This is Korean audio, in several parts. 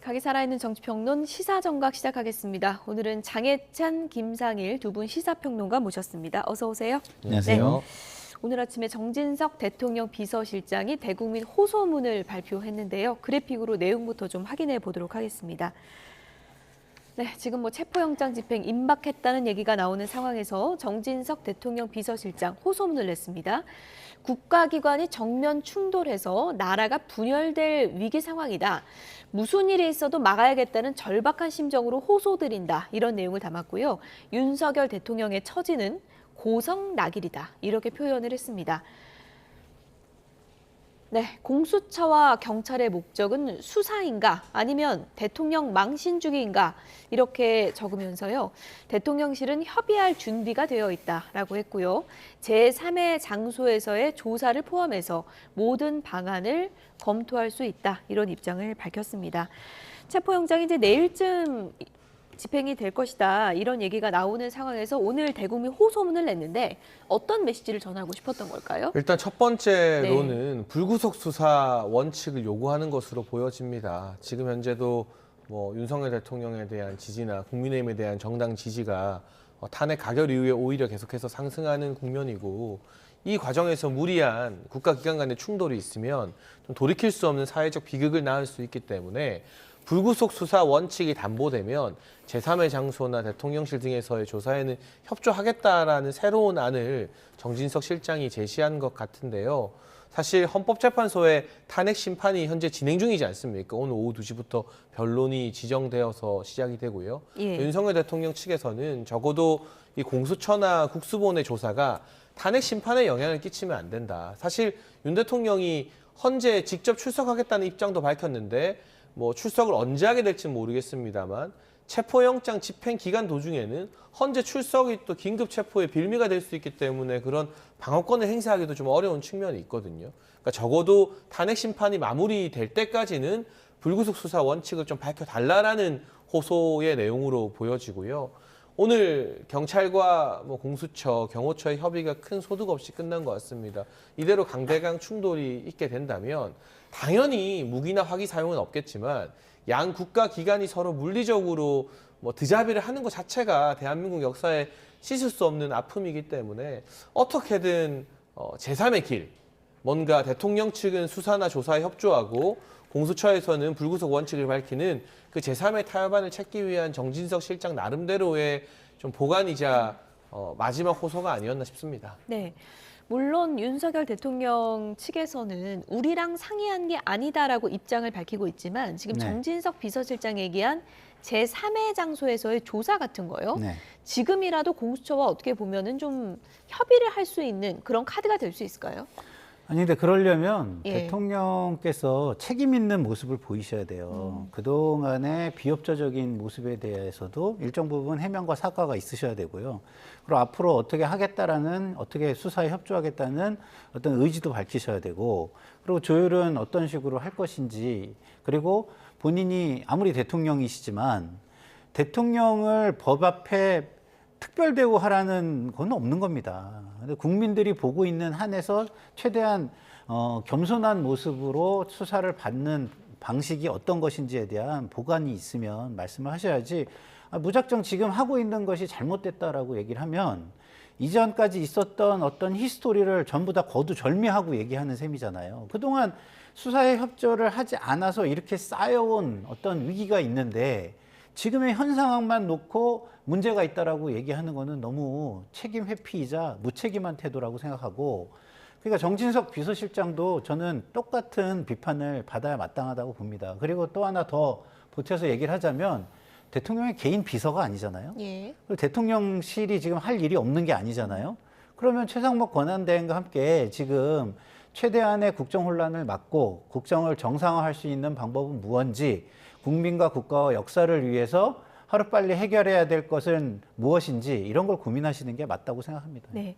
각이 살아있는 정치평론 시사정각 시작하겠습니다. 오늘은 장혜찬, 김상일 두 분 시사평론가 모셨습니다. 어서 오세요. 안녕하세요. 네. 오늘 아침에 정진석 대통령 비서실장이 대국민 호소문을 발표했는데요. 그래픽으로 내용부터 좀 확인해 보도록 하겠습니다. 네, 지금 체포영장 집행 임박했다는 얘기가 나오는 상황에서 정진석 대통령 비서실장 호소문을 냈습니다. 국가기관이 정면 충돌해서 나라가 분열될 위기 상황이다. 무슨 일이 있어도 막아야겠다는 절박한 심정으로 호소드린다. 이런 내용을 담았고요. 윤석열 대통령의 처지는 고성낙일이다. 이렇게 표현을 했습니다. 네, 공수처와 경찰의 목적은 수사인가 아니면 대통령 망신 주기인가 이렇게 적으면서요. 대통령실은 협의할 준비가 되어 있다라고 했고요. 제3의 장소에서의 조사를 포함해서 모든 방안을 검토할 수 있다. 이런 입장을 밝혔습니다. 체포영장이 이제 내일쯤 집행이 될 것이다. 이런 얘기가 나오는 상황에서 오늘 대국민 호소문을 냈는데 어떤 메시지를 전하고 싶었던 걸까요? 일단 첫 번째로는 불구속 수사 원칙을 요구하는 것으로 보여집니다. 지금 현재도 윤석열 대통령에 대한 지지나 국민의힘에 대한 정당 지지가 탄핵 가결 이후에 오히려 계속해서 상승하는 국면이고, 이 과정에서 무리한 국가기관 간의 충돌이 있으면 좀 돌이킬 수 없는 사회적 비극을 낳을 수 있기 때문에 불구속 수사 원칙이 담보되면 제3의 장소나 대통령실 등에서의 조사에는 협조하겠다라는 새로운 안을 정진석 실장이 제시한 것 같은데요. 사실 헌법재판소의 탄핵 심판이 현재 진행 중이지 않습니까? 오늘 오후 2시부터 변론이 지정되어서 시작이 되고요. 예. 윤석열 대통령 측에서는 적어도 이 공수처나 국수본의 조사가 탄핵 심판에 영향을 끼치면 안 된다. 사실 윤 대통령이 헌재 직접 출석하겠다는 입장도 밝혔는데 출석을 언제 하게 될지는 모르겠습니다만 체포영장 집행 기간 도중에는 헌재 출석이 또 긴급 체포의 빌미가 될 수 있기 때문에 그런 방어권을 행사하기도 좀 어려운 측면이 있거든요. 그러니까 적어도 탄핵 심판이 마무리될 때까지는 불구속 수사 원칙을 좀 밝혀달라라는 호소의 내용으로 보여지고요. 오늘 경찰과 공수처, 경호처의 협의가 큰 소득 없이 끝난 것 같습니다. 이대로 강대강 충돌이 있게 된다면 당연히 무기나 화기 사용은 없겠지만 양 국가 기관이 서로 물리적으로 드자비를 하는 것 자체가 대한민국 역사에 씻을 수 없는 아픔이기 때문에 어떻게든 제3의 길, 뭔가 대통령 측은 수사나 조사에 협조하고 공수처에서는 불구속 원칙을 밝히는 그 제3의 타협안을 찾기 위한 정진석 실장 나름대로의 좀 보관이자 마지막 호소가 아니었나 싶습니다. 네. 물론 윤석열 대통령 측에서는 우리랑 상의한 게 아니다라고 입장을 밝히고 있지만 지금 정진석 비서실장이 얘기한 제3의 장소에서의 조사 같은 거요. 지금이라도 공수처와 어떻게 보면은 좀 협의를 할 수 있는 그런 카드가 될 수 있을까요? 아니 근데 그러려면 예. 대통령께서 책임 있는 모습을 보이셔야 돼요. 그동안의 비협조적인 모습에 대해서도 일정 부분 해명과 사과가 있으셔야 되고요. 그리고 앞으로 어떻게 하겠다라는, 어떻게 수사에 협조하겠다는 어떤 의지도 밝히셔야 되고, 그리고 조율은 어떤 식으로 할 것인지, 그리고 본인이 아무리 대통령이시지만 대통령을 법 앞에 특별 대우하라는 건 없는 겁니다. 근데 국민들이 보고 있는 한에서 최대한 겸손한 모습으로 수사를 받는 방식이 어떤 것인지에 대한 보관이 있으면 말씀을 하셔야지, 무작정 지금 하고 있는 것이 잘못됐다라고 얘기를 하면 이전까지 있었던 어떤 히스토리를 전부 다 거두절미하고 얘기하는 셈이잖아요. 그동안 수사에 협조를 하지 않아서 이렇게 쌓여온 어떤 위기가 있는데 지금의 현 상황만 놓고 문제가 있다라고 얘기하는 거는 너무 책임 회피이자 무책임한 태도라고 생각하고, 그러니까 정진석 비서실장도 저는 똑같은 비판을 받아야 마땅하다고 봅니다. 그리고 또 하나 더 보태서 얘기를 하자면 대통령의 개인 비서가 아니잖아요. 예. 그리고 대통령실이 지금 할 일이 없는 게 아니잖아요. 그러면 최상목 권한대행과 함께 지금 최대한의 국정 혼란을 막고 국정을 정상화할 수 있는 방법은 무엇인지, 국민과 국가와 역사를 위해서 하루빨리 해결해야 될 것은 무엇인지 이런 걸 고민하시는 게 맞다고 생각합니다. 네.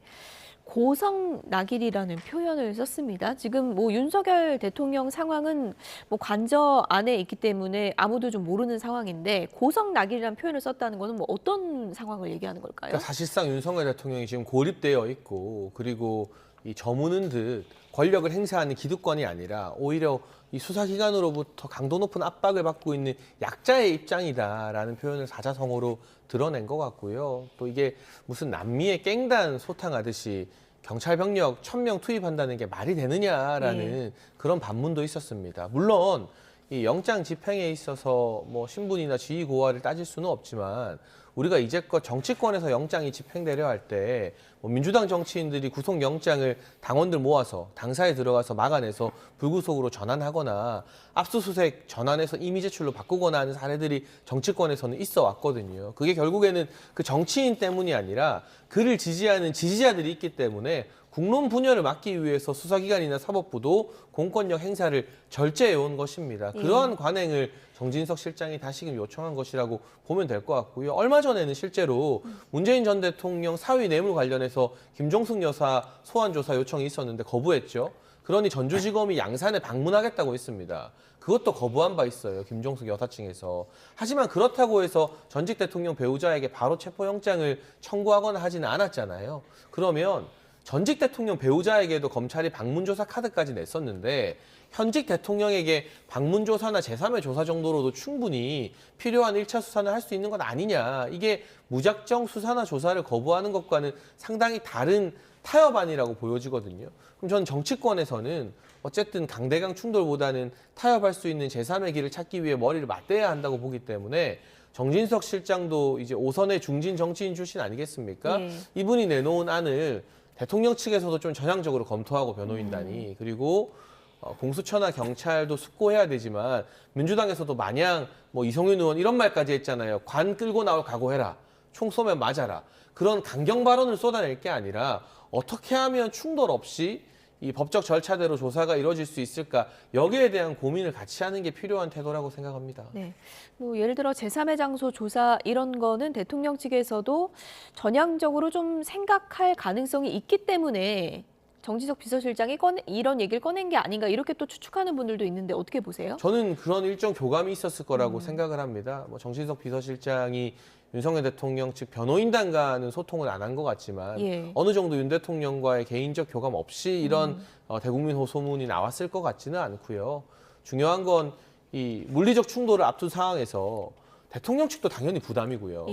고성낙일이라는 표현을 썼습니다. 지금 윤석열 대통령 상황은 관저 안에 있기 때문에 아무도 좀 모르는 상황인데 고성낙일이라는 표현을 썼다는 거는 어떤 상황을 얘기하는 걸까요? 그러니까 사실상 윤석열 대통령이 지금 고립되어 있고, 그리고 이 저무는 듯 권력을 행사하는 기득권이 아니라 오히려 이 수사기관으로부터 강도 높은 압박을 받고 있는 약자의 입장이다라는 표현을 사자성어로 드러낸 것 같고요. 또 이게 무슨 남미의 깽단 소탕하듯이 경찰 병력 1000명 투입한다는 게 말이 되느냐라는 그런 반문도 있었습니다. 물론 이 영장 집행에 있어서 뭐 신분이나 지위 고하를 따질 수는 없지만 우리가 이제껏 정치권에서 영장이 집행되려 할 때 뭐 민주당 정치인들이 구속영장을 당원들 모아서 당사에 들어가서 막아내서 불구속으로 전환하거나 압수수색 전환해서 임의 제출로 바꾸거나 하는 사례들이 정치권에서는 있어 왔거든요. 그게 결국에는 그 정치인 때문이 아니라 그를 지지하는 지지자들이 있기 때문에 국론 분열을 막기 위해서 수사기관이나 사법부도 공권력 행사를 절제해온 것입니다. 그러한 관행을 정진석 실장이 다시금 요청한 것이라고 보면 될 것 같고요. 얼마 전에는 실제로 문재인 전 대통령 사위 뇌물 관련해서 김종숙 여사 소환 조사 요청이 있었는데 거부했죠. 그러니 전주지검이 양산에 방문하겠다고 했습니다. 그것도 거부한 바 있어요. 김종숙 여사 측에서. 하지만 그렇다고 해서 전직 대통령 배우자에게 바로 체포영장을 청구하거나 하지는 않았잖아요. 그러면 전직 대통령 배우자에게도 검찰이 방문조사 카드까지 냈었는데 현직 대통령에게 방문조사나 제3의 조사 정도로도 충분히 필요한 1차 수사는 할 수 있는 것 아니냐. 이게 무작정 수사나 조사를 거부하는 것과는 상당히 다른 타협안이라고 보여지거든요. 그럼 저는 정치권에서는 어쨌든 강대강 충돌보다는 타협할 수 있는 제3의 길을 찾기 위해 머리를 맞대야 한다고 보기 때문에 정진석 실장도 이제 5선의 중진 정치인 출신 아니겠습니까? 이분이 내놓은 안을 대통령 측에서도 좀 전향적으로 검토하고 변호인단이 그리고 공수처나 경찰도 숙고해야 되지만 민주당에서도 마냥 뭐 이성윤 의원 이런 말까지 했잖아요. 관 끌고 나올 각오해라. 총 쏘면 맞아라. 그런 강경 발언을 쏟아낼 게 아니라 어떻게 하면 충돌 없이 이 법적 절차대로 조사가 이루어질 수 있을까 여기에 대한 고민을 같이 하는 게 필요한 태도라고 생각합니다. 네, 뭐 예를 들어 제3의 장소 조사 이런 거는 대통령 측에서도 전향적으로 좀 생각할 가능성이 있기 때문에 정진석 비서실장이 이런 얘기를 꺼낸 게 아닌가 이렇게 또 추측하는 분들도 있는데 어떻게 보세요? 저는 그런 일정 교감이 있었을 거라고 생각을 합니다. 뭐 정진석 비서실장이 윤석열 대통령 측 변호인단과는 소통을 안 한 것 같지만 어느 정도 윤 대통령과의 개인적 교감 없이 이런 대국민 호소문이 나왔을 것 같지는 않고요. 중요한 건 이 물리적 충돌을 앞둔 상황에서 대통령 측도 당연히 부담이고요.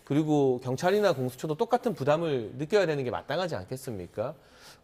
그리고 경찰이나 공수처도 똑같은 부담을 느껴야 되는 게 마땅하지 않겠습니까?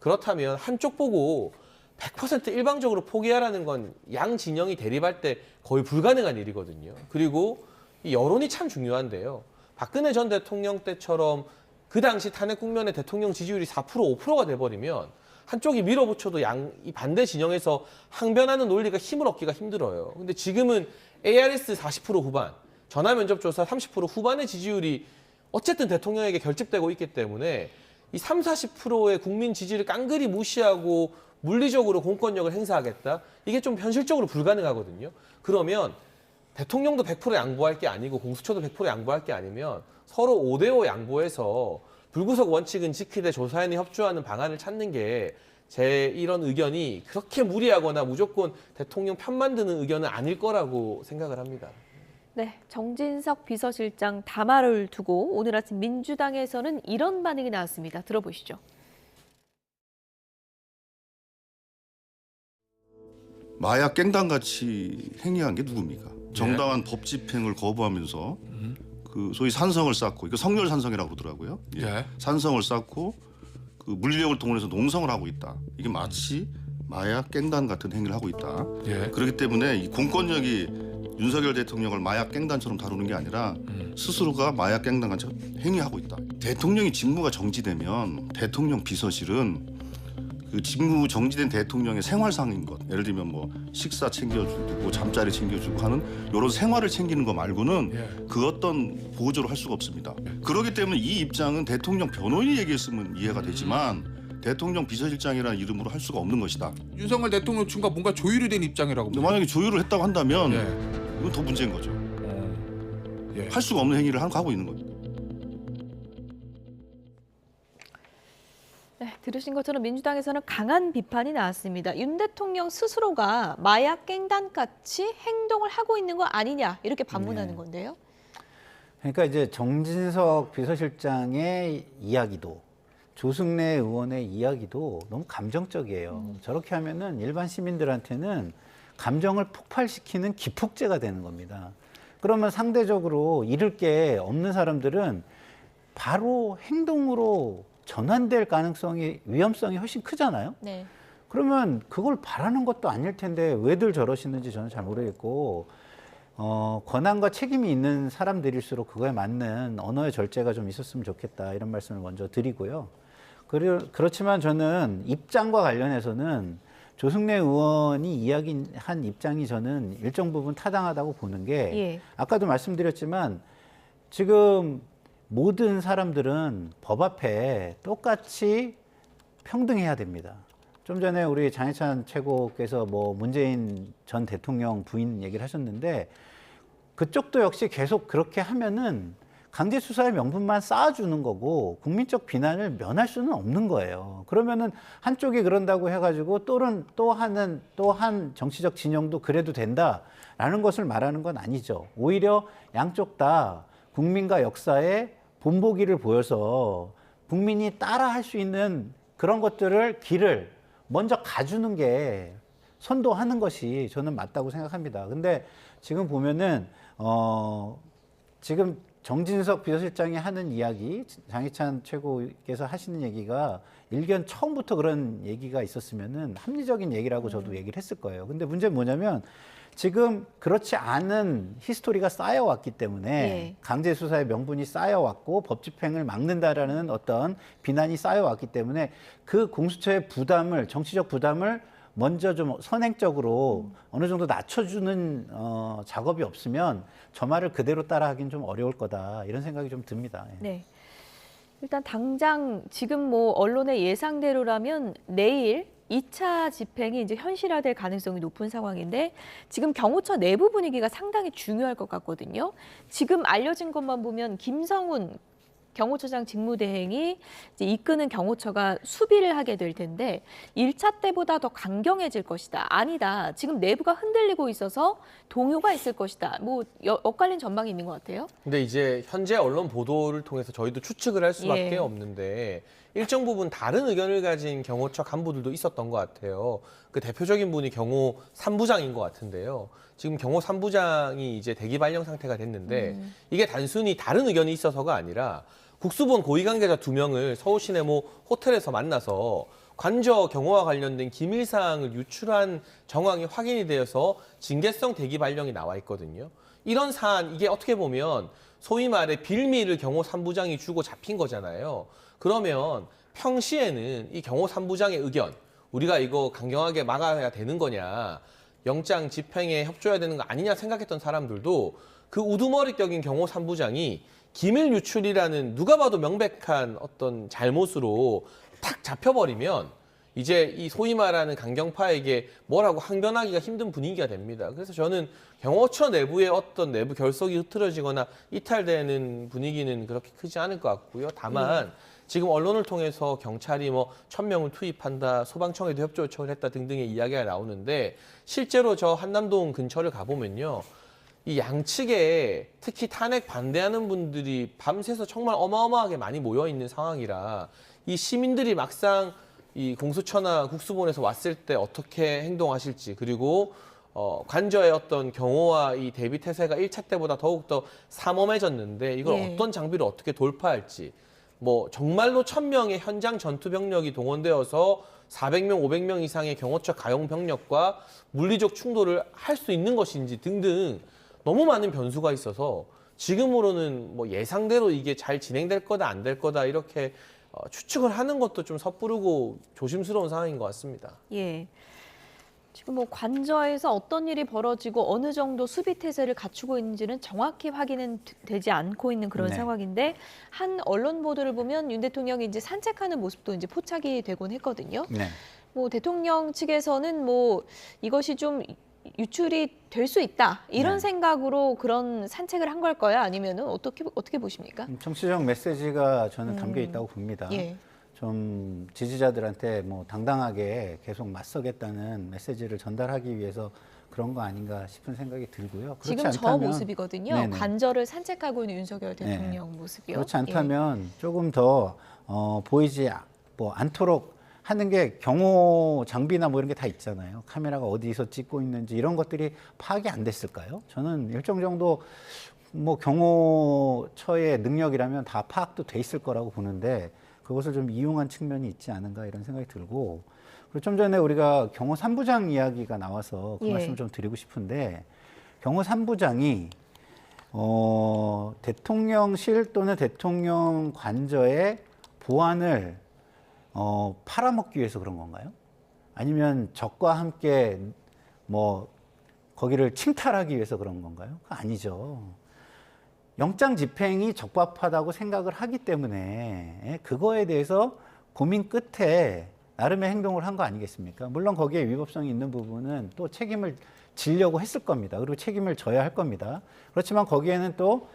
그렇다면 한쪽 보고 100% 일방적으로 포기하라는 건 양 진영이 대립할 때 거의 불가능한 일이거든요. 그리고 이 여론이 참 중요한데요. 박근혜 전 대통령 때처럼 그 당시 탄핵 국면의 대통령 지지율이 4%, 5%가 돼버리면 한쪽이 밀어붙여도 이 반대 진영에서 항변하는 논리가 힘을 얻기가 힘들어요. 근데 지금은 ARS 40% 후반, 전화면접조사 30% 후반의 지지율이 어쨌든 대통령에게 결집되고 있기 때문에 이 30, 40%의 국민 지지를 깡그리 무시하고 물리적으로 공권력을 행사하겠다? 이게 좀 현실적으로 불가능하거든요. 그러면 대통령도 100% 양보할 게 아니고 공수처도 100% 양보할 게 아니면 서로 5대5 양보해서 불구속 원칙은 지키되 조사연이 협조하는 방안을 찾는 게 제 이런 의견이 그렇게 무리하거나 무조건 대통령 편 만드는 의견은 아닐 거라고 생각을 합니다. 네, 정진석 비서실장 담화를 두고 오늘 아침 민주당에서는 이런 반응이 나왔습니다. 들어보시죠. 마약 깽단같이 행위한 게 누굽니까? 정당한 법 집행을 거부하면서 그 소위 산성을 쌓고 이거 성렬 산성이라고 그러더라고요. 산성을 쌓고 그 물리력을 동원해서 농성을 하고 있다. 이게 마치 마약 깽단 같은 행위를 하고 있다. 그렇기 때문에 이 공권력이 윤석열 대통령을 마약 깽단처럼 다루는 게 아니라 스스로가 마약 깽단같이 행위하고 있다. 대통령이 직무가 정지되면 대통령 비서실은 그 직무 정지된 대통령의 생활상인 것, 예를 들면 뭐 식사 챙겨주고 잠자리 챙겨주고 하는 이런 생활을 챙기는 거 말고는 그 어떤 보조를 할 수가 없습니다. 그렇기 때문에 이 입장은 대통령 변호인이 얘기했으면 이해가 되지만 대통령 비서실장이라는 이름으로 할 수가 없는 것이다. 윤석열 대통령 측과 뭔가 조율이 된 입장이라고. 근데 만약에 조율을 했다고 한다면 이건 더 문제인 거죠. 할 수가 없는 행위를 하고 있는 겁니다. 네, 들으신 것처럼 민주당에서는 강한 비판이 나왔습니다. 윤 대통령 스스로가 마약 깽단같이 행동을 하고 있는 거 아니냐 이렇게 반문하는 건데요. 그러니까 이제 정진석 비서실장의 이야기도 조승래 의원의 이야기도 너무 감정적이에요. 저렇게 하면은 일반 시민들한테는 감정을 폭발시키는 기폭제가 되는 겁니다. 그러면 상대적으로 잃을 게 없는 사람들은 바로 행동으로 전환될 가능성이, 위험성이 훨씬 크잖아요. 네. 그러면 그걸 바라는 것도 아닐 텐데 왜들 저러시는지 저는 잘 모르겠고, 권한과 책임이 있는 사람들일수록 그거에 맞는 언어의 절제가 좀 있었으면 좋겠다, 이런 말씀을 먼저 드리고요. 그렇지만 저는 입장과 관련해서는 조승래 의원이 이야기한 입장이 저는 일정 부분 타당하다고 보는 게, 예. 아까도 말씀드렸지만 지금 모든 사람들은 법 앞에 똑같이 평등해야 됩니다. 좀 전에 우리 장해찬 최고께서 뭐 문재인 전 대통령 부인 얘기를 하셨는데, 그쪽도 역시 계속 그렇게 하면은 강제 수사의 명분만 쌓아주는 거고 국민적 비난을 면할 수는 없는 거예요. 그러면은 한쪽이 그런다고 해가지고 또 한 정치적 진영도 그래도 된다라는 것을 말하는 건 아니죠. 오히려 양쪽 다 국민과 역사에 본보기를 보여서 국민이 따라할 수 있는 그런 것들을 길을 먼저 가주는 게, 선도하는 것이 저는 맞다고 생각합니다. 근데 지금 보면은 지금 정진석 비서실장이 하는 이야기, 장해찬 최고께서 하시는 얘기가 일견 처음부터 그런 얘기가 있었으면은 합리적인 얘기라고 저도 얘기를 했을 거예요. 근데 문제는 뭐냐면 지금 그렇지 않은 히스토리가 쌓여왔기 때문에, 예. 강제 수사의 명분이 쌓여왔고 법 집행을 막는다라는 어떤 비난이 쌓여왔기 때문에 그 공수처의 부담을, 정치적 부담을 먼저 좀 선행적으로 어느 정도 낮춰주는 작업이 없으면 저 말을 그대로 따라하기는 좀 어려울 거다, 이런 생각이 좀 듭니다. 예. 네. 일단 당장 지금 뭐 언론의 예상대로라면 내일 2차 집행이 이제 현실화될 가능성이 높은 상황인데, 지금 경호처 내부 분위기가 상당히 중요할 것 같거든요. 지금 알려진 것만 보면 김성훈 경호처장 직무대행이 이제 이끄는 경호처가 수비를 하게 될 텐데 1차 때보다 더 강경해질 것이다. 아니다. 지금 내부가 흔들리고 있어서 동요가 있을 것이다. 뭐 엇갈린 전망이 있는 것 같아요. 근데 이제 현재 언론 보도를 통해서 저희도 추측을 할 수밖에 예. 없는데, 일정 부분 다른 의견을 가진 경호처 간부들도 있었던 것 같아요. 그 대표적인 분이 경호 3부장인 것 같은데요. 지금 경호 3부장이 이제 대기 발령 상태가 됐는데 이게 단순히 다른 의견이 있어서가 아니라 국수본 고위 관계자 2명을 서울 시내 모 호텔에서 만나서 관저 경호와 관련된 기밀 사항을 유출한 정황이 확인이 되어서 징계성 대기 발령이 나와 있거든요. 이런 사안, 이게 어떻게 보면 소위 말해 빌미를 경호 3부장이 주고 잡힌 거잖아요. 그러면 평시에는 이 경호 3부장의 의견, 우리가 이거 강경하게 막아야 되는 거냐, 영장 집행에 협조해야 되는 거 아니냐 생각했던 사람들도 그 우두머리격인 경호 3부장이 기밀 유출이라는 누가 봐도 명백한 어떤 잘못으로 탁 잡혀버리면 이제 이 소위 말하는 강경파에게 뭐라고 항변하기가 힘든 분위기가 됩니다. 그래서 저는 경호처 내부의 어떤 내부 결속이 흐트러지거나 이탈되는 분위기는 그렇게 크지 않을 것 같고요. 다만 지금 언론을 통해서 경찰이 뭐 1000명을 투입한다, 소방청에도 협조 요청을 했다 등등의 이야기가 나오는데, 실제로 저 한남동 근처를 가보면요, 이 양측에 특히 탄핵 반대하는 분들이 밤새서 정말 어마어마하게 많이 모여 있는 상황이라 이 시민들이 막상 이 공수처나 국수본에서 왔을 때 어떻게 행동하실지, 그리고 관저의 어떤 경호와 이 대비 태세가 1차 때보다 더욱더 삼엄해졌는데 이걸 예. 어떤 장비로 어떻게 돌파할지, 뭐 정말로 1000명의 현장 전투 병력이 동원되어서 400명, 500명 이상의 경호처 가용 병력과 물리적 충돌을 할 수 있는 것인지 등등 너무 많은 변수가 있어서 지금으로는 뭐 예상대로 이게 잘 진행될 거다 안 될 거다 이렇게 추측을 하는 것도 좀 섣부르고 조심스러운 상황인 것 같습니다. 예. 지금 뭐 관저에서 어떤 일이 벌어지고 어느 정도 수비 태세를 갖추고 있는지는 정확히 확인은 되지 않고 있는 그런 네. 상황인데, 한 언론 보도를 보면 윤 대통령이 이제 산책하는 모습도 이제 포착이 되곤 했거든요. 네. 뭐 대통령 측에서는 뭐 이것이 좀 유출이 될 수 있다 이런 네. 생각으로 그런 산책을 한 걸까요? 아니면은 어떻게 보십니까? 정치적 메시지가 저는 담겨 있다고 봅니다. 예. 좀 지지자들한테 뭐 당당하게 계속 맞서겠다는 메시지를 전달하기 위해서 그런 거 아닌가 싶은 생각이 들고요. 그렇지 지금 저 않다면, 모습이거든요. 네네. 관저를 산책하고 있는 윤석열 네. 대통령 모습이요. 그렇지 않다면 조금 더 보이지 않도록 하는 게 경호 장비나 뭐 이런 게 다 있잖아요. 카메라가 어디서 찍고 있는지 이런 것들이 파악이 안 됐을까요? 저는 일정 정도 뭐 경호처의 능력이라면 다 파악도 돼 있을 거라고 보는데 그것을 좀 이용한 측면이 있지 않은가 이런 생각이 들고, 그리고 좀 전에 우리가 경호 3부장 이야기가 나와서 그 예. 말씀을 좀 드리고 싶은데, 경호 3부장이 대통령실 또는 대통령 관저의 보안을 팔아먹기 위해서 그런 건가요? 아니면 적과 함께 뭐 거기를 침탈하기 위해서 그런 건가요? 그거 아니죠. 영장 집행이 적법하다고 생각을 하기 때문에 그거에 대해서 고민 끝에 나름의 행동을 한 거 아니겠습니까? 물론 거기에 위법성이 있는 부분은 또 책임을 지려고 했을 겁니다. 그리고 책임을 져야 할 겁니다. 그렇지만 거기에는 또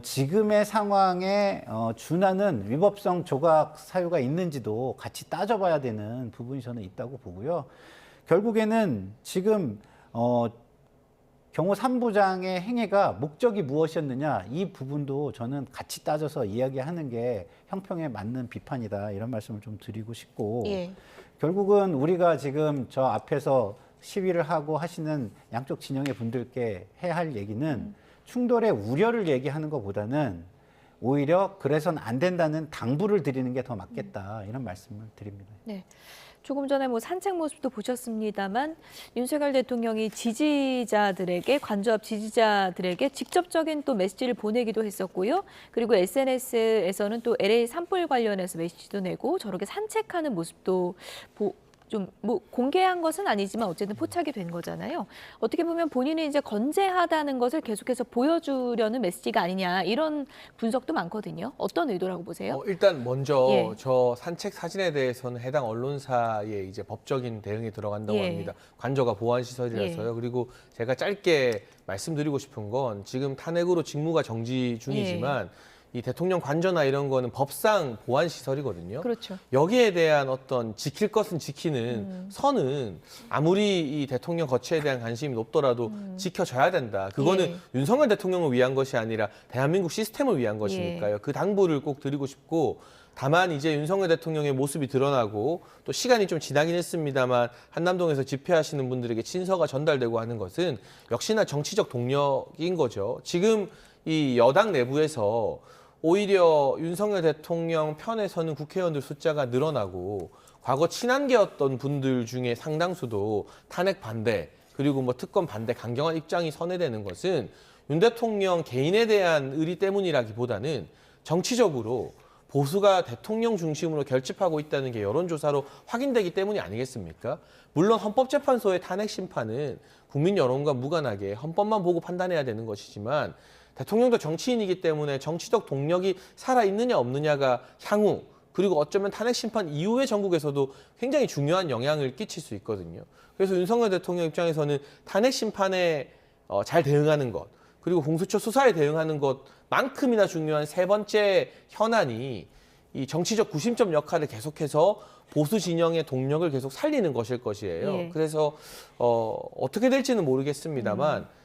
지금의 상황에 준하는 위법성 조각 사유가 있는지도 같이 따져봐야 되는 부분이 저는 있다고 보고요. 결국에는 지금 경호 3부장의 행위가 목적이 무엇이었느냐, 이 부분도 저는 같이 따져서 이야기하는 게 형평에 맞는 비판이다, 이런 말씀을 좀 드리고 싶고, 예. 결국은 우리가 지금 저 앞에서 시위를 하고 하시는 양쪽 진영의 분들께 해야 할 얘기는 충돌의 우려를 얘기하는 것보다는 오히려 그래서는 안 된다는 당부를 드리는 게 더 맞겠다, 이런 말씀을 드립니다. 네. 조금 전에 뭐 산책 모습도 보셨습니다만 윤석열 대통령이 지지자들에게, 관저 앞 지지자들에게 직접적인 또 메시지를 보내기도 했었고요. 그리고 SNS에서는 또 LA 산불 관련해서 메시지도 내고 저렇게 산책하는 모습도 좀 뭐 공개한 것은 아니지만 어쨌든 포착이 된 거잖아요. 어떻게 보면 본인이 이제 건재하다는 것을 계속해서 보여주려는 메시지가 아니냐, 이런 분석도 많거든요. 어떤 의도라고 보세요? 일단 먼저 예. 저 산책 사진에 대해서는 해당 언론사의 이제 법적인 대응이 들어간다고 예. 합니다. 관저가 보안 시설이라서요. 그리고 제가 짧게 말씀드리고 싶은 건 지금 탄핵으로 직무가 정지 중이지만 이 대통령 관저나 이런 거는 법상 보안 시설이거든요. 그렇죠. 여기에 대한 어떤 지킬 것은 지키는 선은 아무리 이 대통령 거취에 대한 관심이 높더라도 지켜져야 된다. 그거는 윤석열 대통령을 위한 것이 아니라 대한민국 시스템을 위한 것이니까요. 그 당부를 꼭 드리고 싶고, 다만 이제 윤석열 대통령의 모습이 드러나고 또 시간이 좀 지나긴 했습니다만 한남동에서 집회하시는 분들에게 친서가 전달되고 하는 것은 역시나 정치적 동력인 거죠. 지금 이 여당 내부에서 오히려 윤석열 대통령 편에 서는 국회의원들 숫자가 늘어나고 과거 친한계였던 분들 중에 상당수도 탄핵 반대, 그리고 뭐 특검 반대 강경한 입장이 선회되는 것은 윤 대통령 개인에 대한 의리 때문이라기보다는 정치적으로 보수가 대통령 중심으로 결집하고 있다는 게 여론조사로 확인되기 때문이 아니겠습니까? 물론 헌법재판소의 탄핵 심판은 국민 여론과 무관하게 헌법만 보고 판단해야 되는 것이지만 대통령도 정치인이기 때문에 정치적 동력이 살아있느냐 없느냐가 향후, 그리고 어쩌면 탄핵 심판 이후의 전국에서도 굉장히 중요한 영향을 끼칠 수 있거든요. 그래서 윤석열 대통령 입장에서는 탄핵 심판에 잘 대응하는 것, 그리고 공수처 수사에 대응하는 것만큼이나 중요한 세 번째 현안이 이 정치적 구심점 역할을 계속해서 보수 진영의 동력을 계속 살리는 것일 것이에요. 그래서 어떻게 될지는 모르겠습니다만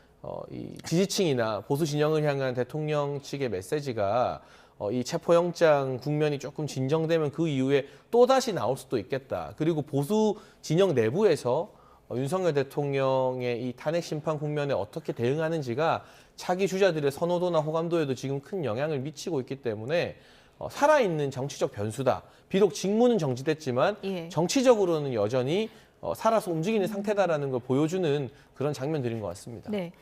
이 지지층이나 보수 진영을 향한 대통령 측의 메시지가 이 체포영장 국면이 조금 진정되면 그 이후에 또다시 나올 수도 있겠다. 그리고 보수 진영 내부에서 윤석열 대통령의 이 탄핵 심판 국면에 어떻게 대응하는지가 차기 주자들의 선호도나 호감도에도 지금 큰 영향을 미치고 있기 때문에 살아있는 정치적 변수다. 비록 직무는 정지됐지만 정치적으로는 여전히 살아서 움직이는 상태다라는 걸 보여주는 그런 장면들인 것 같습니다. 네.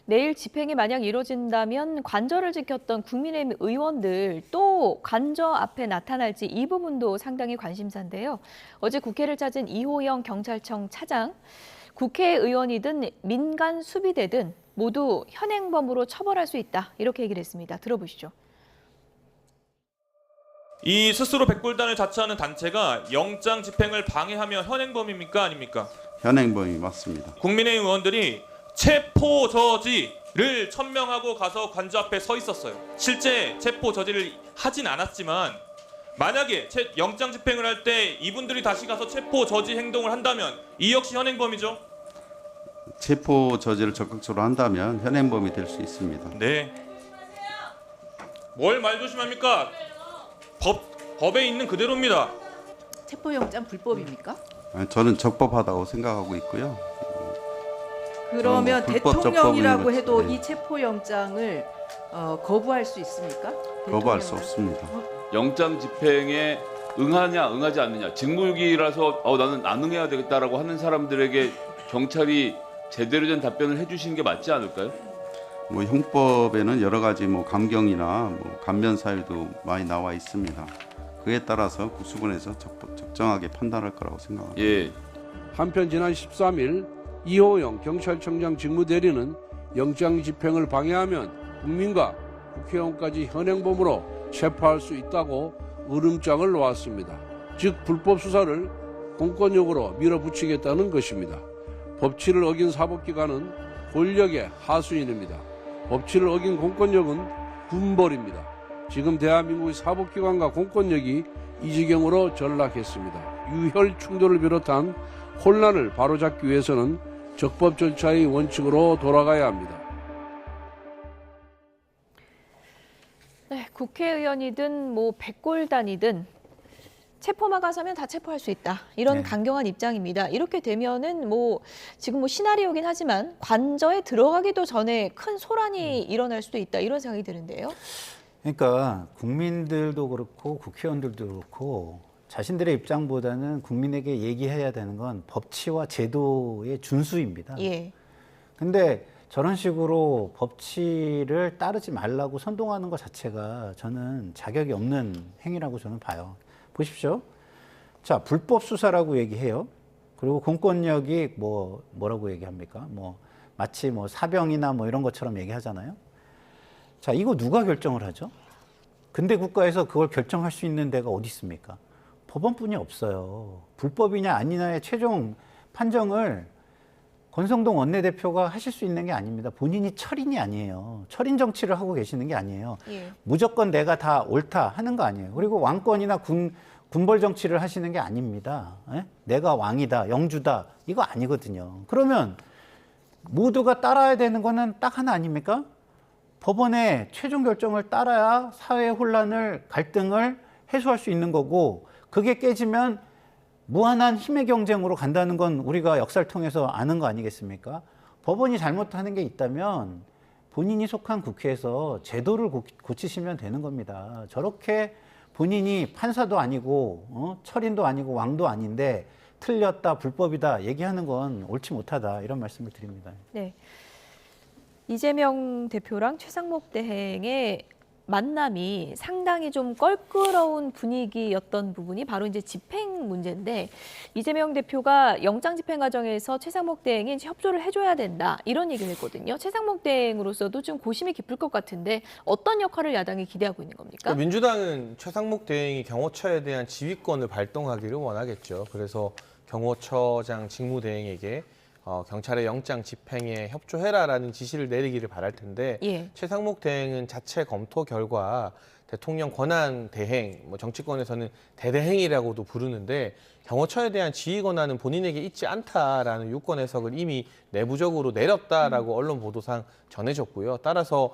내일 집행이 만약 이루어진다면 관저를 지켰던 국민의힘 의원들 또 관저 앞에 나타날지, 이 부분도 상당히 관심사인데요. 어제 국회를 찾은 이호영 경찰청 차장, 국회의원이든 민간 수비대든 모두 현행범으로 처벌할 수 있다, 이렇게 얘기를 했습니다. 들어보시죠. 이 스스로 백골단을 자처하는 단체가 영장 집행을 방해하면 현행범입니까, 아닙니까? 현행범이 맞습니다. 국민의힘 의원들이 체포 저지를 천명하고 가서 관저 앞에 서 있었어요. 실제 체포 저지를 하진 않았지만 만약에 영장 집행을 할 때 이분들이 다시 가서 체포 저지 행동을 한다면 이 역시 현행범이죠. 체포 저지를 적극적으로 한다면 현행범이 될 수 있습니다. 네. 뭘 말조심합니까? 법에 있는 그대로입니다. 체포영장 불법입니까? 저는 적법하다고 생각하고 있고요. 그러면 불법 대통령이라고 적법은 해도 네. 이 체포영장을 거부할 수 있습니까? 거부할 수 대통령은? 없습니다. 영장 집행에 응하냐 응하지 않느냐 직무유기라서 나는 안 응해야 되겠다라고 하는 사람들에게 경찰이 제대로 된 답변을 해주시는 게 맞지 않을까요? 뭐 형법에는 여러 가지 뭐 감경이나 뭐 감면 사유도 많이 나와 있습니다. 그에 따라서 국수본에서 적정하게 판단할 거라고 생각합니다. 예. 한편 지난 13일 이호영 경찰청장 직무대리는 영장 집행을 방해하면 국민과 국회의원까지 현행범으로 체포할 수 있다고 으름장을 놓았습니다. 즉 불법 수사를 공권력으로 밀어붙이겠다는 것입니다. 법치를 어긴 사법기관은 권력의 하수인입니다. 법치를 어긴 공권력은 군벌입니다. 지금 대한민국의 사법기관과 공권력이 이 지경으로 전락했습니다. 유혈 충돌을 비롯한 혼란을 바로잡기 위해서는 적법 절차의 원칙으로 돌아가야 합니다. 네, 국회의원이든 뭐 백골단이든 체포마가 서면 다 체포할 수 있다. 이런 네. 강경한 입장입니다. 이렇게 되면은 뭐 지금 뭐 시나리오긴 하지만 관저에 들어가기도 전에 큰 소란이 일어날 수도 있다. 이런 생각이 드는데요. 그러니까 국민들도 그렇고 국회의원들도 그렇고 자신들의 입장보다는 국민에게 얘기해야 되는 건 법치와 제도의 준수입니다. 예. 근데 저런 식으로 법치를 따르지 말라고 선동하는 것 자체가 저는 자격이 없는 행위라고 저는 봐요. 보십시오. 자, 불법 수사라고 얘기해요. 그리고 공권력이 뭐라고 얘기합니까? 마치 사병이나 이런 것처럼 얘기하잖아요. 자, 이거 누가 결정을 하죠? 근대 국가에서 그걸 결정할 수 있는 데가 어디 있습니까? 법원뿐이 없어요. 불법이냐 아니냐의 최종 판정을 권성동 원내대표가 하실 수 있는 게 아닙니다. 본인이 철인이 아니에요. 철인 정치를 하고 계시는 게 아니에요. 예. 무조건 내가 다 옳다 하는 거 아니에요. 그리고 왕권이나 군벌 정치를 하시는 게 아닙니다. 에? 내가 왕이다, 영주다 이거 아니거든요. 그러면 모두가 따라야 되는 거는 딱 하나 아닙니까? 법원의 최종 결정을 따라야 사회 혼란을, 갈등을 해소할 수 있는 거고, 그게 깨지면 무한한 힘의 경쟁으로 간다는 건 우리가 역사를 통해서 아는 거 아니겠습니까? 법원이 잘못하는 게 있다면 본인이 속한 국회에서 제도를 고치시면 되는 겁니다. 저렇게 본인이 판사도 아니고 철인도 아니고 왕도 아닌데 틀렸다, 불법이다 얘기하는 건 옳지 못하다 이런 말씀을 드립니다. 네. 이재명 대표랑 최상목 대행의 만남이 상당히 좀 껄끄러운 분위기였던 부분이 바로 이제 집행 문제인데, 이재명 대표가 영장 집행 과정에서 최상목 대행이 협조를 해줘야 된다 이런 얘기를 했거든요. 최상목 대행으로서도 좀 고심이 깊을 것 같은데 어떤 역할을 야당이 기대하고 있는 겁니까? 그러니까 민주당은 최상목 대행이 경호처에 대한 지휘권을 발동하기를 원하겠죠. 그래서 경호처장 직무대행에게 경찰의 영장 집행에 협조해라라는 지시를 내리기를 바랄 텐데, 예. 최상목 대행은 자체 검토 결과 대통령 권한 대행, 정치권에서는 대대행이라고도 부르는데, 경호처에 대한 지휘 권한은 본인에게 있지 않다라는 유권 해석을 이미 내부적으로 내렸다라고 언론 보도상 전해졌고요. 따라서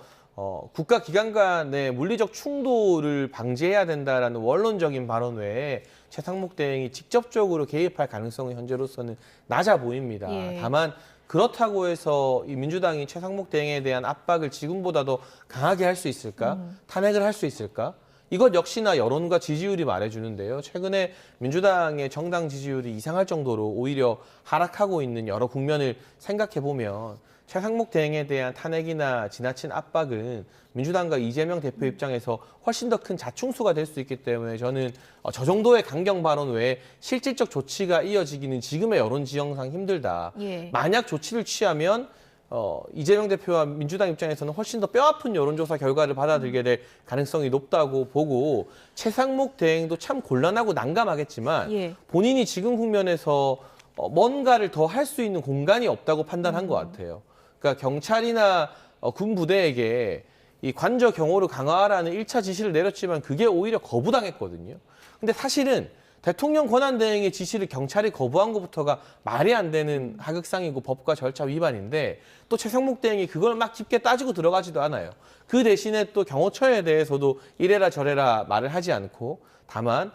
국가기관 간의 물리적 충돌을 방지해야 된다라는 원론적인 발언 외에 최상목 대행이 직접적으로 개입할 가능성은 현재로서는 낮아 보입니다. 예. 다만 그렇다고 해서 이 민주당이 최상목 대행에 대한 압박을 지금보다 더 강하게 할 수 있을까? 탄핵을 할 수 있을까? 이것 역시나 여론과 지지율이 말해주는데요. 최근에 민주당의 정당 지지율이 이상할 정도로 오히려 하락하고 있는 여러 국면을 생각해 보면 최상목 대행에 대한 탄핵이나 지나친 압박은 민주당과 이재명 대표 입장에서 훨씬 더 큰 자충수가 될 수 있기 때문에 저는 저 정도의 강경 발언 외에 실질적 조치가 이어지기는 지금의 여론 지형상 힘들다. 예. 만약 조치를 취하면 이재명 대표와 민주당 입장에서는 훨씬 더 뼈아픈 여론조사 결과를 받아들게 될 가능성이 높다고 보고, 최상목 대행도 참 곤란하고 난감하겠지만 예. 본인이 지금 국면에서 뭔가를 더 할 수 있는 공간이 없다고 판단한 것 같아요. 그러니까 경찰이나 군 부대에게 이 관저 경호를 강화하라는 1차 지시를 내렸지만 그게 오히려 거부당했거든요. 근데 사실은 대통령 권한 대행의 지시를 경찰이 거부한 것부터가 말이 안 되는 하극상이고 법과 절차 위반인데, 또 최상목 대행이 그걸 막 깊게 따지고 들어가지도 않아요. 그 대신에 또 경호처에 대해서도 이래라 저래라 말을 하지 않고, 다만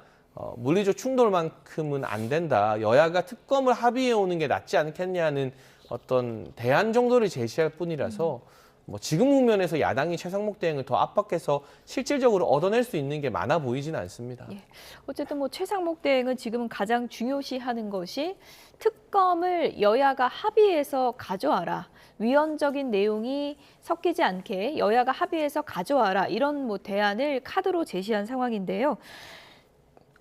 물리적 충돌만큼은 안 된다. 여야가 특검을 합의해 오는 게 낫지 않겠냐는 어떤 대안 정도를 제시할 뿐이라서 뭐 지금 국면에서 야당이 최상목 대행을 더 압박해서 실질적으로 얻어낼 수 있는 게 많아 보이지는 않습니다. 예. 어쨌든 뭐 최상목 대행은 지금은 가장 중요시하는 것이 특검을 여야가 합의해서 가져와라. 위헌적인 내용이 섞이지 않게 여야가 합의해서 가져와라. 이런 뭐 대안을 카드로 제시한 상황인데요.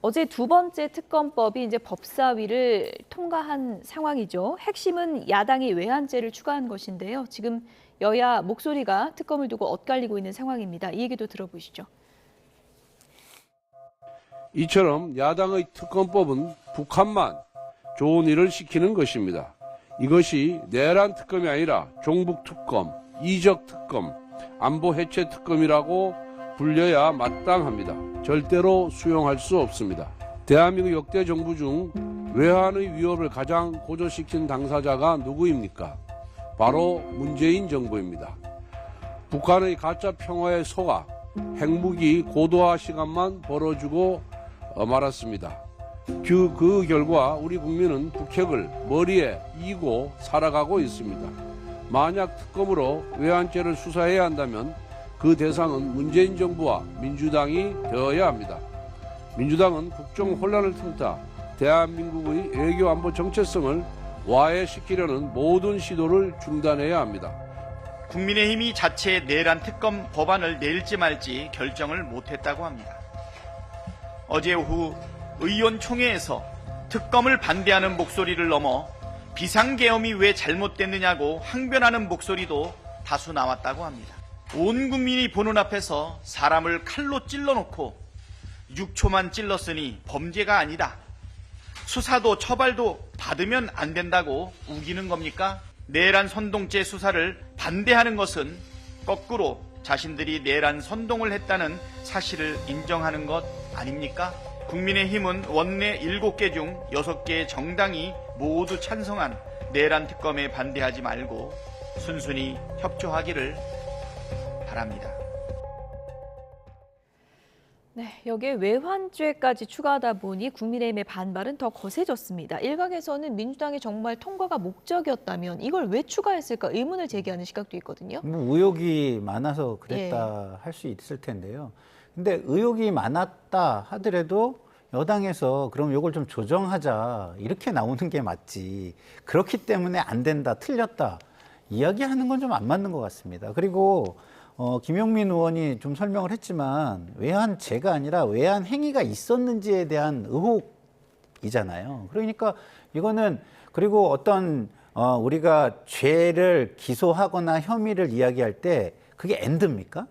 어제 두 번째 특검법이 이제 법사위를 통과한 상황이죠. 핵심은 야당이 외환죄를 추가한 것인데요. 지금 여야 목소리가 특검을 두고 엇갈리고 있는 상황입니다. 이 얘기도 들어보시죠. 이처럼 야당의 특검법은 북한만 좋은 일을 시키는 것입니다. 이것이 내란 특검이 아니라 종북 특검, 이적 특검, 안보 해체 특검이라고 불려야 마땅합니다. 절대로 수용할 수 없습니다. 대한민국 역대 정부 중 외환의 위협을 가장 고조시킨 당사자가 누구입니까? 바로 문재인 정부입니다. 북한의 가짜 평화에 속아 핵무기 고도화 시간만 벌어주고 말았습니다. 그 결과 우리 국민은 북핵을 머리에 이고 살아가고 있습니다. 만약 특검으로 외환죄를 수사해야 한다면 그 대상은 문재인 정부와 민주당이 되어야 합니다. 민주당은 국정 혼란을 틈타 대한민국의 외교 안보 정체성을 와해시키려는 모든 시도를 중단해야 합니다. 국민의힘이 자체 내란 특검 법안을 낼지 말지 결정을 못했다고 합니다. 어제 오후 의원총회에서 특검을 반대하는 목소리를 넘어 비상계엄이 왜 잘못됐느냐고 항변하는 목소리도 다수 나왔다고 합니다. 온 국민이 보는 앞에서 사람을 칼로 찔러놓고 6초만 찔렀으니 범죄가 아니다. 수사도 처벌도 받으면 안 된다고 우기는 겁니까? 내란 선동죄 수사를 반대하는 것은 거꾸로 자신들이 내란 선동을 했다는 사실을 인정하는 것 아닙니까? 국민의힘은 원내 7개 중 6개의 정당이 모두 찬성한 내란 특검에 반대하지 말고 순순히 협조하기를 바랍니다. 네, 여기에 외환죄까지 추가하다 보니 국민의힘의 반발은 더 거세졌습니다. 일각에서는 민주당의 정말 통과가 목적이었다면 이걸 왜 추가했을까 의문을 제기하는 시각도 있거든요. 뭐 의혹이 많아서 그랬다 할 수 있을 텐데요. 근데 의혹이 많았다 하더라도 여당에서 그럼 이걸 좀 조정하자 이렇게 나오는 게 맞지. 그렇기 때문에 안 된다, 틀렸다 이야기하는 건 좀 안 맞는 것 같습니다. 그리고 김용민 의원이 좀 설명을 했지만 외환죄가 아니라 외환 행위가 있었는지에 대한 의혹이잖아요. 그러니까 이거는 그리고 어떤 우리가 죄를 기소하거나 혐의를 이야기할 때 그게 엔드입니까?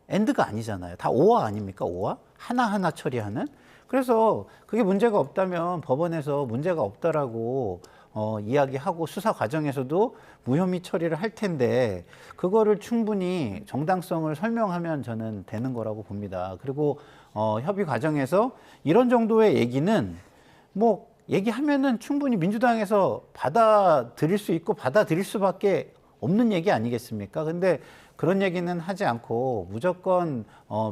엔드가 아니잖아요. 다 오화 아닙니까? 오화? 하나하나 처리하는? 그래서 그게 문제가 없다면 법원에서 문제가 없다라고 이야기하고 수사 과정에서도 무혐의 처리를 할 텐데 그거를 충분히 정당성을 설명하면 저는 되는 거라고 봅니다. 그리고 협의 과정에서 이런 정도의 얘기는 뭐 얘기하면은 충분히 민주당에서 받아들일 수 있고 받아들일 수밖에 없는 얘기 아니겠습니까? 근데 그런 얘기는 하지 않고 무조건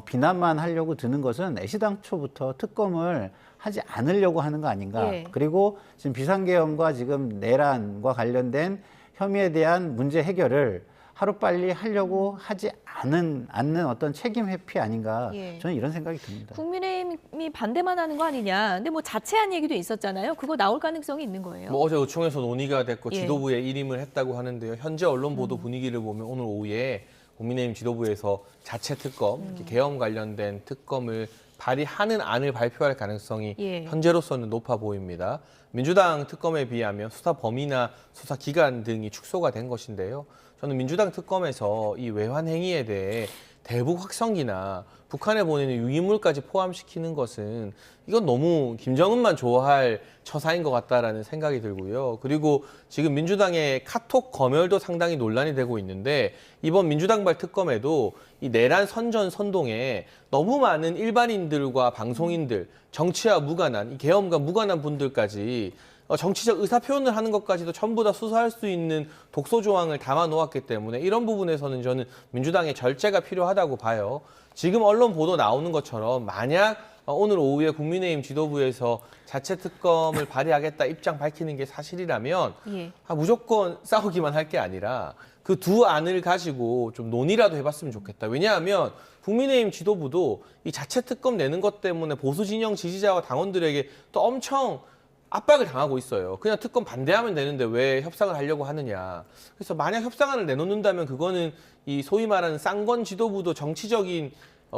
비난만 하려고 드는 것은 애시당초부터 특검을 하지 않으려고 하는 거 아닌가. 그리고 지금 비상계엄과 지금 내란과 관련된 혐의에 대한 문제 해결을 하루빨리 하려고 하지 않는 어떤 책임 회피 아닌가. 저는 이런 생각이 듭니다. 국민의힘이 반대만 하는 거 아니냐. 근데 뭐 자체한 얘기도 있었잖아요. 그거 나올 가능성이 있는 거예요. 뭐 어제 의총에서 논의가 됐고 지도부에 일임을 했다고 하는데요. 현재 언론 보도 분위기를 보면 오늘 오후에 국민의힘 지도부에서 자체 특검, 계엄 관련된 특검을 발의하는 안을 발표할 가능성이 현재로서는 높아 보입니다. 민주당 특검에 비하면 수사 범위나 수사 기간 등이 축소가 된 것인데요. 저는 민주당 특검에서 이 외환 행위에 대해 대북 확성기나 북한에 보내는 유인물까지 포함시키는 것은 이건 너무 김정은만 좋아할 처사인 것 같다라는 생각이 들고요. 그리고 지금 민주당의 카톡 검열도 상당히 논란이 되고 있는데 이번 민주당발 특검에도 이 내란 선전 선동에 너무 많은 일반인들과 방송인들, 정치와 무관한, 이 계엄과 무관한 분들까지 정치적 의사 표현을 하는 것까지도 전부 다 수사할 수 있는 독소 조항을 담아 놓았기 때문에 이런 부분에서는 저는 민주당의 절제가 필요하다고 봐요. 지금 언론 보도 나오는 것처럼 만약 오늘 오후에 국민의힘 지도부에서 자체 특검을 발의하겠다 입장 밝히는 게 사실이라면 예. 무조건 싸우기만 할 게 아니라 그 두 안을 가지고 좀 논의라도 해봤으면 좋겠다. 왜냐하면 국민의힘 지도부도 이 자체 특검 내는 것 때문에 보수 진영 지지자와 당원들에게 또 엄청 압박을 당하고 있어요. 그냥 특검 반대하면 되는데 왜 협상을 하려고 하느냐. 그래서 만약 협상안을 내놓는다면 그거는 이 소위 말하는 쌍권 지도부도 정치적인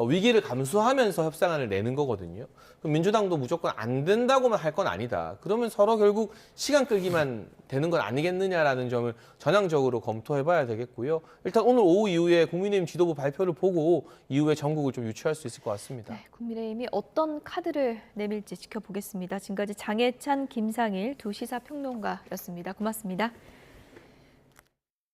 위기를 감수하면서 협상안을 내는 거거든요. 그럼 민주당도 무조건 안 된다고만 할 건 아니다. 그러면 서로 결국 시간 끌기만 되는 건 아니겠느냐라는 점을 전향적으로 검토해봐야 되겠고요. 일단 오늘 오후 이후에 국민의힘 지도부 발표를 보고 이후에 전국을 좀 유추할 수 있을 것 같습니다. 네, 국민의힘이 어떤 카드를 내밀지 지켜보겠습니다. 지금까지 장해찬, 김상일 두 시사평론가였습니다. 고맙습니다.